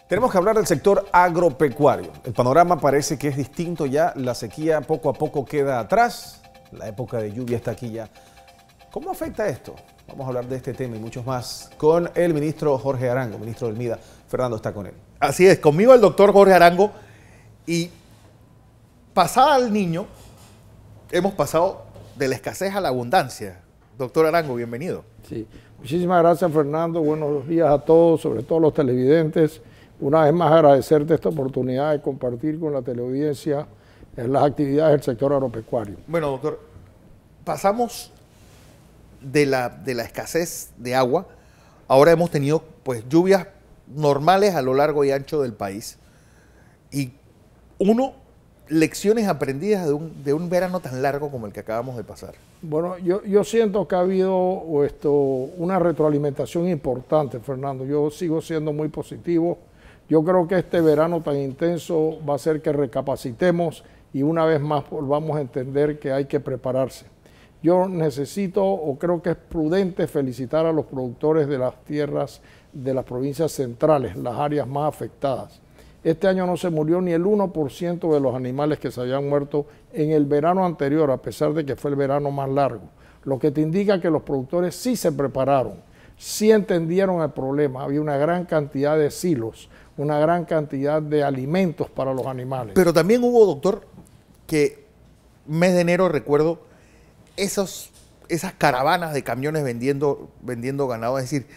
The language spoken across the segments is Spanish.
Tenemos que hablar del sector agropecuario. El panorama parece que es distinto ya. La sequía poco a poco queda atrás. La época de lluvia está aquí ya. ¿Cómo afecta esto? Vamos a hablar de este tema y muchos más con el ministro Jorge Arango, ministro del MIDA. Fernando está con él. Así es, conmigo el doctor Jorge Arango. Y pasada al niño, hemos pasado de la escasez a la abundancia. Doctor Arango, bienvenido. Sí, muchísimas gracias, Fernando. Buenos días a todos, sobre todo los televidentes. Una vez más agradecerte esta oportunidad de compartir con la teleaudiencia en las actividades del sector agropecuario. Bueno, doctor, pasamos de la escasez de agua. Ahora hemos tenido pues lluvias normales a lo largo y ancho del país. Y lecciones aprendidas de un verano tan largo como el que acabamos de pasar. Bueno, yo siento que ha habido una retroalimentación importante, Fernando. Yo sigo siendo muy positivo. Yo creo que este verano tan intenso va a hacer que recapacitemos y una vez más volvamos a entender que hay que prepararse. Yo necesito o creo que es prudente felicitar a los productores de las tierras de las provincias centrales, las áreas más afectadas. Este año no se murió ni el 1% de los animales que se habían muerto en el verano anterior, a pesar de que fue el verano más largo. Lo que te indica que los productores sí se prepararon, sí entendieron el problema. Había una gran cantidad de silos, una gran cantidad de alimentos para los animales. Pero también hubo, doctor, que mes de enero recuerdo esas caravanas de camiones vendiendo ganado, es decir,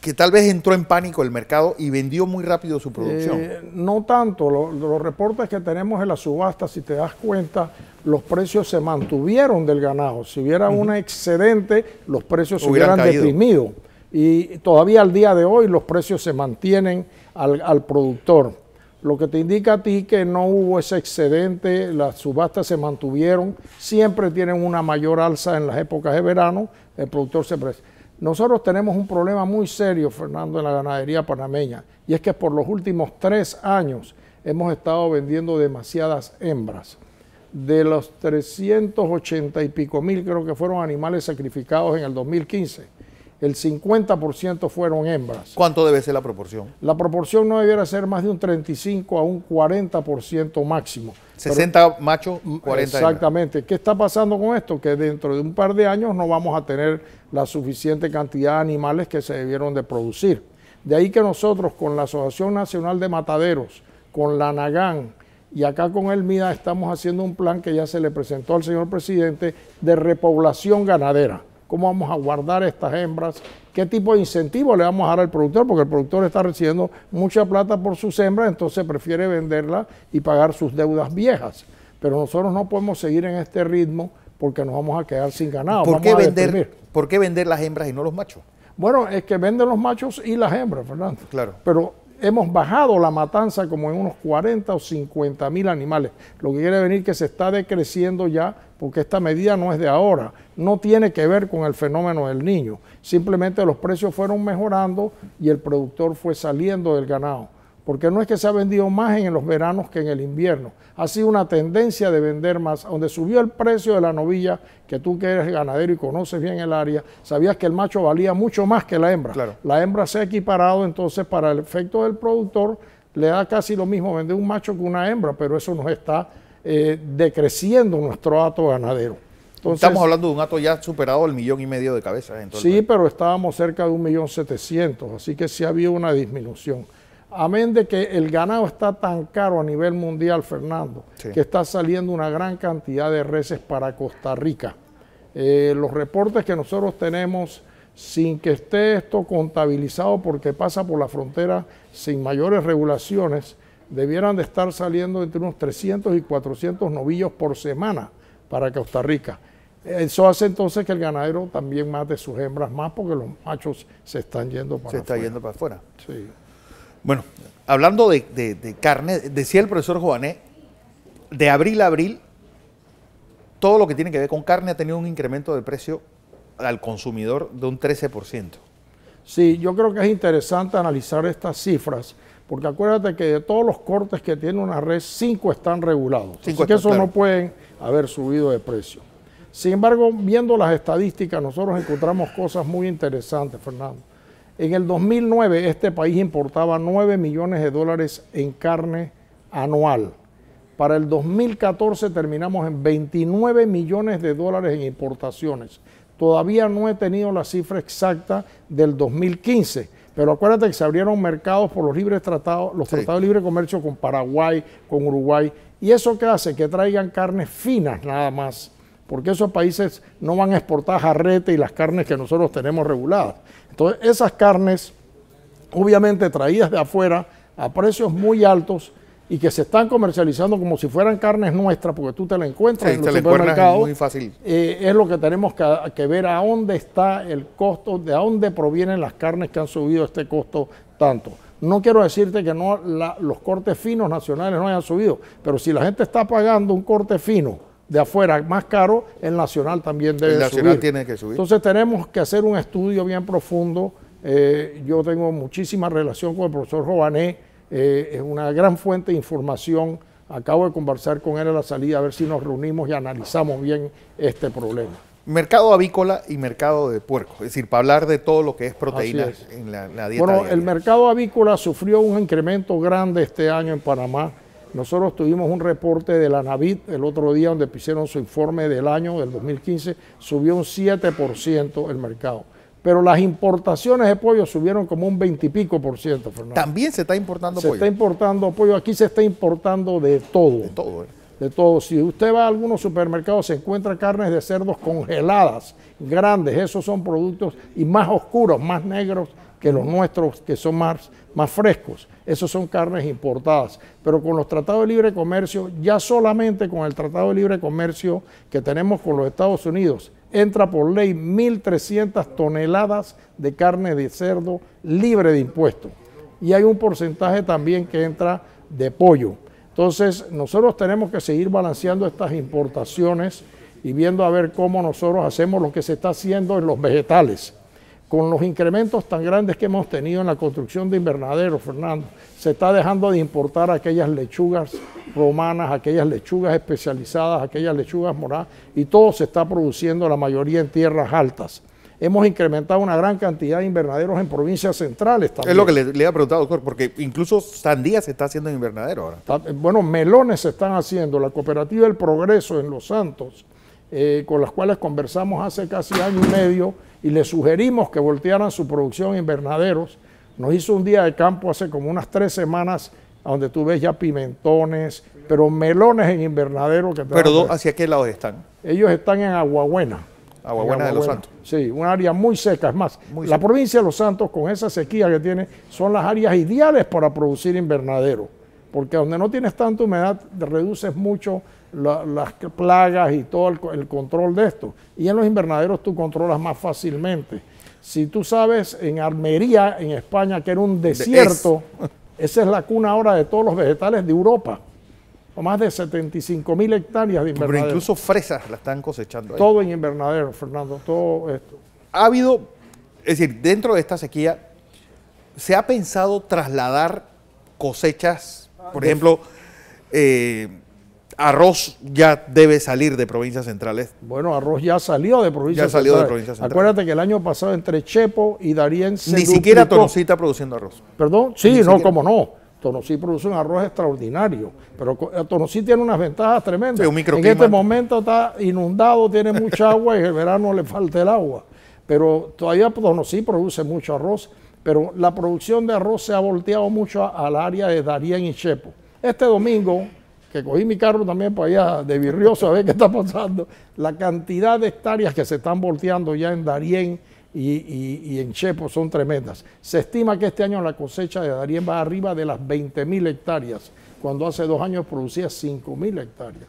que tal vez entró en pánico el mercado y vendió muy rápido su producción. No tanto, los reportes que tenemos en la subasta, si te das cuenta, los precios se mantuvieron del ganado. Si hubiera un excedente, los precios se hubieran deprimido. Y todavía al día de hoy los precios se mantienen al productor. Lo que te indica a ti que no hubo ese excedente, las subastas se mantuvieron, siempre tienen una mayor alza en las épocas de verano, el productor se precia. Nosotros tenemos un problema muy serio, Fernando, en la ganadería panameña, y es que por los últimos 3 años hemos estado vendiendo demasiadas hembras. De los 380 y pico mil, creo que fueron animales sacrificados en el 2015, el 50% fueron hembras. ¿Cuánto debe ser la proporción? La proporción no debiera ser más de un 35 a un 40% máximo. 60 machos, 40 exactamente. Hembras. ¿Qué está pasando con esto? Que dentro de un par de años no vamos a tener la suficiente cantidad de animales que se debieron de producir. De ahí que nosotros con la Asociación Nacional de Mataderos, con la NAGAN y acá con el MIDA estamos haciendo un plan que ya se le presentó al señor presidente de repoblación ganadera. ¿Cómo vamos a guardar estas hembras? ¿Qué tipo de incentivo le vamos a dar al productor? Porque el productor está recibiendo mucha plata por sus hembras, entonces prefiere venderla y pagar sus deudas viejas. Pero nosotros no podemos seguir en este ritmo porque nos vamos a quedar sin ganado. ¿Por qué vender las hembras y no los machos? Bueno, es que venden los machos y las hembras, Fernando. Claro. Pero hemos bajado la matanza como en unos 40 o 50 mil animales. Lo que quiere venir que se está decreciendo ya, porque esta medida no es de ahora. No tiene que ver con el fenómeno del niño. Simplemente los precios fueron mejorando y el productor fue saliendo del ganado. Porque no es que se ha vendido más en los veranos que en el invierno. Ha sido una tendencia de vender más. Donde subió el precio de la novilla, que tú que eres ganadero y conoces bien el área, sabías que el macho valía mucho más que la hembra. Claro. La hembra se ha equiparado, entonces para el efecto del productor le da casi lo mismo vender un macho que una hembra, pero eso nos está decreciendo nuestro hato ganadero. Entonces, estamos hablando de un hato ya superado el 1,5 millones de cabezas. Sí, pero estábamos cerca de 1.700.000, así que sí ha habido una disminución. Amén de que el ganado está tan caro a nivel mundial, Fernando, sí, que está saliendo una gran cantidad de reses para Costa Rica. Los reportes que nosotros tenemos, sin que esté esto contabilizado porque pasa por la frontera sin mayores regulaciones, debieran de estar saliendo entre unos 300 y 400 novillos por semana para Costa Rica. Eso hace entonces que el ganadero también mate sus hembras más porque los machos se están yendo para afuera. Se está yendo para afuera. Sí. Bueno, hablando de carne, decía el profesor Joané, de abril a abril, todo lo que tiene que ver con carne ha tenido un incremento de precio al consumidor de un 13%. Sí, yo creo que es interesante analizar estas cifras, porque acuérdate que de todos los cortes que tiene una res, 5 están regulados. Así que eso no pueden haber subido de precio. Sin embargo, viendo las estadísticas, nosotros encontramos cosas muy interesantes, Fernando. En el 2009 este país importaba 9 millones de dólares en carne anual. Para el 2014 terminamos en 29 millones de dólares en importaciones. Todavía no he tenido la cifra exacta del 2015, pero acuérdate que se abrieron mercados por los libres tratados, los tratados de libre comercio con Paraguay, con Uruguay. ¿Y eso qué hace? Que traigan carnes finas nada más, porque esos países no van a exportar jarrete y las carnes que nosotros tenemos reguladas. Entonces, esas carnes, obviamente traídas de afuera a precios muy altos y que se están comercializando como si fueran carnes nuestras, porque tú te la encuentras en los supermercados, muy fácil. Es lo que tenemos que ver a dónde está el costo, de dónde provienen las carnes que han subido este costo tanto. No quiero decirte que no, los cortes finos nacionales no hayan subido, pero si la gente está pagando un corte fino de afuera más caro, el nacional también debe subir. El nacional tiene que subir. Entonces tenemos que hacer un estudio bien profundo. Yo tengo muchísima relación con el profesor Jované, es una gran fuente de información. Acabo de conversar con él a la salida a ver si nos reunimos y analizamos bien este problema. Mercado avícola y mercado de puerco, es decir, para hablar de todo lo que es proteína en la dieta Bueno, diaria. el mercado avícola sufrió un incremento grande este año en Panamá. Nosotros tuvimos un reporte de la NAVIT el otro día donde hicieron su informe del año, del 2015, subió un 7% el mercado. Pero las importaciones de pollo subieron como un 20 y pico %, Fernando. También se está importando pollo. Se está importando pollo, aquí se está importando de todo. De todo, De todo. Si usted va a algunos supermercados se encuentra carnes de cerdos congeladas, grandes, esos son productos y más oscuros, más negros que los nuestros que son más frescos. Esos son carnes importadas. Pero con los tratados de libre comercio, ya solamente con el tratado de libre comercio que tenemos con los Estados Unidos, entra por ley 1.300 toneladas de carne de cerdo libre de impuestos. Y hay un porcentaje también que entra de pollo. Entonces, nosotros tenemos que seguir balanceando estas importaciones y viendo a ver cómo nosotros hacemos lo que se está haciendo en los vegetales. Con los incrementos tan grandes que hemos tenido en la construcción de invernaderos, Fernando, se está dejando de importar aquellas lechugas romanas, aquellas lechugas especializadas, aquellas lechugas moradas, y todo se está produciendo, la mayoría en tierras altas. Hemos incrementado una gran cantidad de invernaderos en provincias centrales también. Es lo que le había preguntado, doctor, porque incluso sandía se está haciendo en invernadero ahora. Bueno, melones se están haciendo. La Cooperativa del Progreso en Los Santos, con las cuales conversamos hace casi año y medio, y le sugerimos que voltearan su producción en invernaderos. Nos hizo un día de campo hace como unas 3 semanas, donde tú ves ya pimentones, pero melones en invernadero. ¿Pero hacia qué lado están? Ellos están en Aguabuena. Aguabuena de Los Santos. Sí, un área muy seca. Es más, la provincia de Los Santos, con esa sequía que tiene, son las áreas ideales para producir invernadero, porque donde no tienes tanta humedad, reduces mucho las plagas y todo el control de esto. Y en los invernaderos tú controlas más fácilmente. Si tú sabes, en Almería, en España, que era un desierto, esa es la cuna ahora de todos los vegetales de Europa. Más de 75.000 hectáreas de invernadero. Pero incluso fresas la están cosechando ahí. Todo en invernadero, Fernando, todo esto. Ha habido, es decir, dentro de esta sequía, ¿se ha pensado trasladar cosechas? Por ejemplo, arroz ya debe salir de provincias centrales. Bueno, arroz ya salió de provincias centrales. Acuérdate que el año pasado entre Chepo y Darién se Ni siquiera Tonosí está produciendo arroz. ¿Perdón? Sí, no, cómo no. Tonosí produce un arroz extraordinario, pero Tonosí tiene unas ventajas tremendas. Sí, en este momento está inundado, tiene mucha agua y en el verano le falta el agua. Pero todavía Tonosí produce mucho arroz, pero la producción de arroz se ha volteado mucho al área de Darién y Chepo. Este domingo, que cogí mi carro también para allá de Virrioso a ver qué está pasando, la cantidad de hectáreas que se están volteando ya en Darién y en Chepo son tremendas. Se estima que este año la cosecha de Darién va arriba de las 20.000 hectáreas, cuando hace 2 años producía 5.000 hectáreas.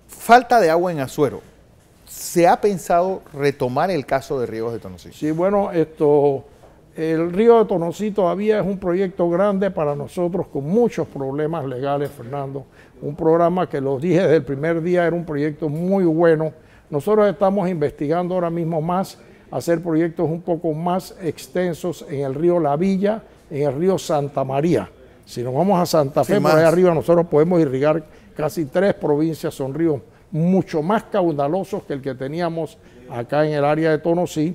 Falta de agua en Azuero. ¿Se ha pensado retomar el caso de riegos de Tonosí? Sí, bueno, el río de Tonosí todavía es un proyecto grande para nosotros con muchos problemas legales, Fernando. Un programa que lo dije desde el primer día, era un proyecto muy bueno. Nosotros estamos investigando ahora mismo hacer proyectos un poco más extensos en el río La Villa, en el río Santa María. Si nos vamos a Santa Fe, por ahí arriba, nosotros podemos irrigar casi 3 provincias, son ríos mucho más caudalosos que el que teníamos acá en el área de Tonosí.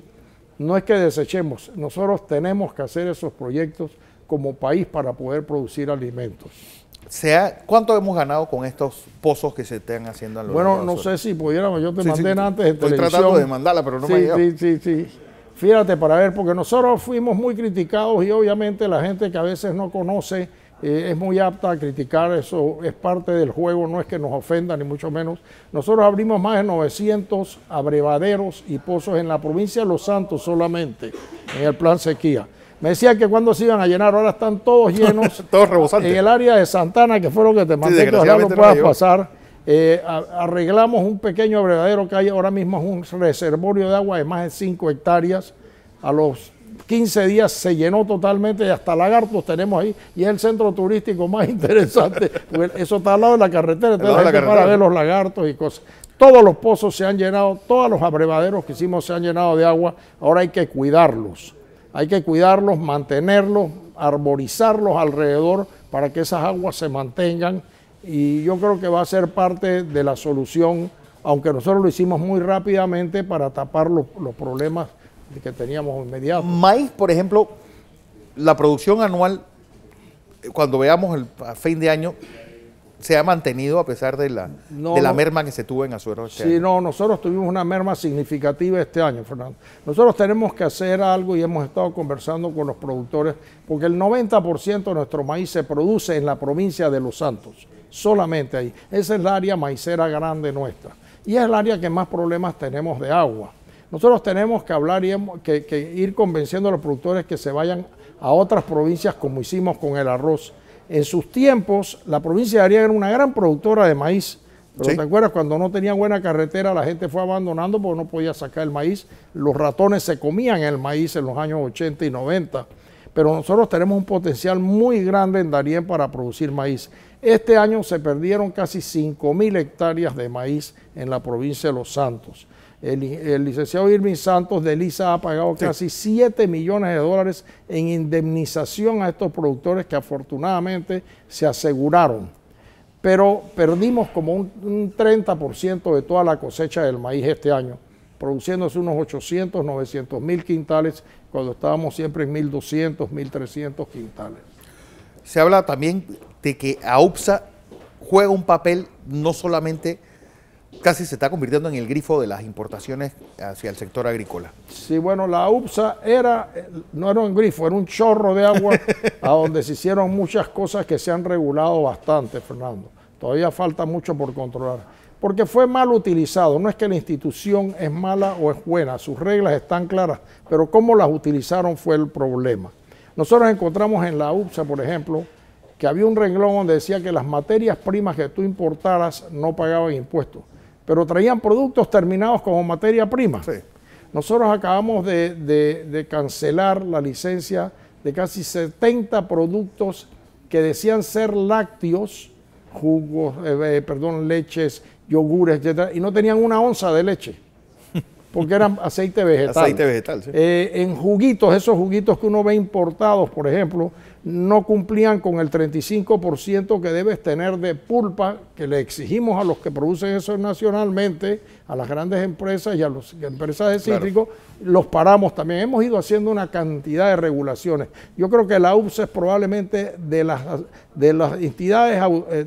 no es que desechemos, nosotros tenemos que hacer esos proyectos como país para poder producir alimentos. ¿Cuánto hemos ganado con estos pozos que se están haciendo? Bueno, no sé si pudiéramos, yo te mandé antes en televisión. Estoy tratando de mandarla, pero no me ha llegado. Sí. Fíjate, para ver, porque nosotros fuimos muy criticados y obviamente la gente que a veces no conoce es muy apta a criticar, eso es parte del juego, no es que nos ofenda ni mucho menos. Nosotros abrimos más de 900 abrevaderos y pozos en la provincia de Los Santos solamente, en el plan sequía. Me decían que cuando se iban a llenar, ahora están todos llenos. Todos rebosantes. En el área de Santana, que fue lo que te mandé, que ojalá lo puedas pasar, arreglamos un pequeño abrevadero que hay ahora mismo, es un reservorio de agua de más de 5 hectáreas. A los 15 días se llenó totalmente y hasta lagartos tenemos ahí. Y es el centro turístico más interesante, porque eso está al lado de la carretera, entonces la gente para ver los lagartos y cosas. Todos los pozos se han llenado, todos los abrevaderos que hicimos se han llenado de agua. Ahora hay que cuidarlos. Hay que cuidarlos, mantenerlos, arborizarlos alrededor para que esas aguas se mantengan y yo creo que va a ser parte de la solución, aunque nosotros lo hicimos muy rápidamente para tapar los problemas que teníamos inmediatos. Maíz, por ejemplo, la producción anual, cuando veamos a fin de año, se ha mantenido a pesar de la merma que se tuvo en Azuero este año. Sí, no, nosotros tuvimos una merma significativa este año, Fernando. Nosotros tenemos que hacer algo y hemos estado conversando con los productores, porque el 90% de nuestro maíz se produce en la provincia de Los Santos, solamente ahí. Esa es la área maicera grande nuestra y es el área que más problemas tenemos de agua. Nosotros tenemos que hablar y que ir convenciendo a los productores que se vayan a otras provincias como hicimos con el arroz. En sus tiempos, la provincia de Arica era una gran productora de maíz, pero ¿te acuerdas? Cuando no tenía buena carretera, la gente fue abandonando porque no podía sacar el maíz. Los ratones se comían el maíz en los años 80 y 90, pero nosotros tenemos un potencial muy grande en Darién para producir maíz. Este año se perdieron casi 5.000 hectáreas de maíz en la provincia de Los Santos. El licenciado Irving Santos de Lisa ha pagado casi 7 millones de dólares en indemnización a estos productores que afortunadamente se aseguraron. Pero perdimos como un 30% de toda la cosecha del maíz este año, produciéndose unos 800, 900 mil quintales cuando estábamos siempre en 1.200, 1.300 quintales. Se habla también de que AUPSA juega un papel no solamente... casi se está convirtiendo en el grifo de las importaciones hacia el sector agrícola. Sí, bueno, la UPSA no era un grifo, era un chorro de agua a donde se hicieron muchas cosas que se han regulado bastante, Fernando. Todavía falta mucho por controlar, porque fue mal utilizado. No es que la institución es mala o es buena, sus reglas están claras, pero cómo las utilizaron fue el problema. Nosotros encontramos en la UPSA, por ejemplo, que había un renglón donde decía que las materias primas que tú importaras no pagaban impuestos, pero traían productos terminados como materia prima. Sí. Nosotros acabamos de cancelar la licencia de casi 70 productos que decían ser lácteos, jugos, leches, yogures, etcétera, y no tenían una onza de leche, porque eran aceite vegetal. Aceite vegetal, sí. En juguitos, esos juguitos que uno ve importados, por ejemplo, no cumplían con el 35% que debes tener de pulpa, que le exigimos a los que producen eso nacionalmente, a las grandes empresas y a las empresas de cítricos, claro. Los paramos también. Hemos ido haciendo una cantidad de regulaciones. Yo creo que la UPSA es probablemente de las entidades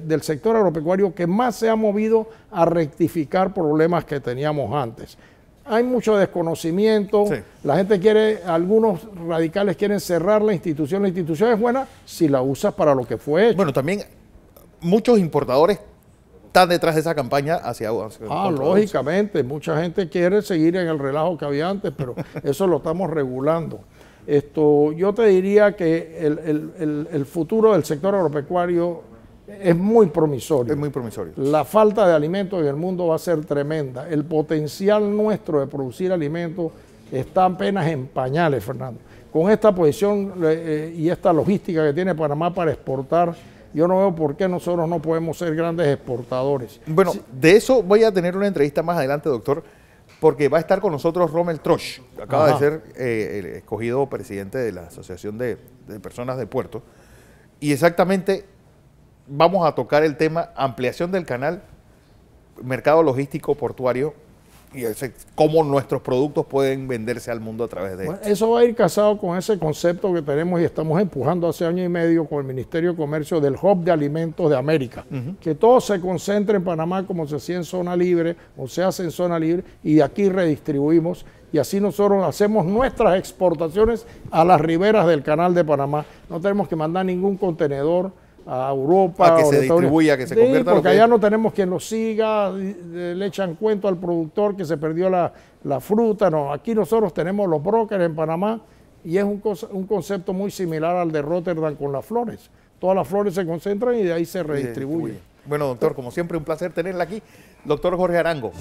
del sector agropecuario que más se ha movido a rectificar problemas que teníamos antes. Hay mucho desconocimiento, sí. La gente algunos radicales quieren cerrar la institución es buena si la usas para lo que fue hecho. Bueno, también muchos importadores están detrás de esa campaña hacia lógicamente, mucha gente quiere seguir en el relajo que había antes, pero eso lo estamos regulando. Yo te diría que el futuro del sector agropecuario es muy promisorio. Es muy promisorio. La falta de alimentos en el mundo va a ser tremenda. El potencial nuestro de producir alimentos está apenas en pañales, Fernando. Con esta posición y esta logística que tiene Panamá para exportar, yo no veo por qué nosotros no podemos ser grandes exportadores. Bueno, de eso voy a tener una entrevista más adelante, doctor, porque va a estar con nosotros Rommel Trosch, que acaba de ser el escogido presidente de la Asociación de Personas de Puerto. Y exactamente... vamos a tocar el tema ampliación del canal, mercado logístico portuario y cómo nuestros productos pueden venderse al mundo a través de esto. Eso va a ir casado con ese concepto que tenemos y estamos empujando hace año y medio con el Ministerio de Comercio del Hub de Alimentos de América. Que todo se concentre en Panamá como se hacía en zona libre o se hace en zona libre y de aquí redistribuimos y así nosotros hacemos nuestras exportaciones a las riberas del Canal de Panamá. No tenemos que mandar ningún contenedor a Europa. A que se distribuya, que se convierta. Porque allá no tenemos quien lo siga, le echan cuento al productor que se perdió la fruta. No, aquí nosotros tenemos los brokers en Panamá y es un concepto muy similar al de Rotterdam con las flores. Todas las flores se concentran y de ahí se redistribuyen. Bueno, doctor, como siempre, un placer tenerla aquí. Doctor Jorge Arango.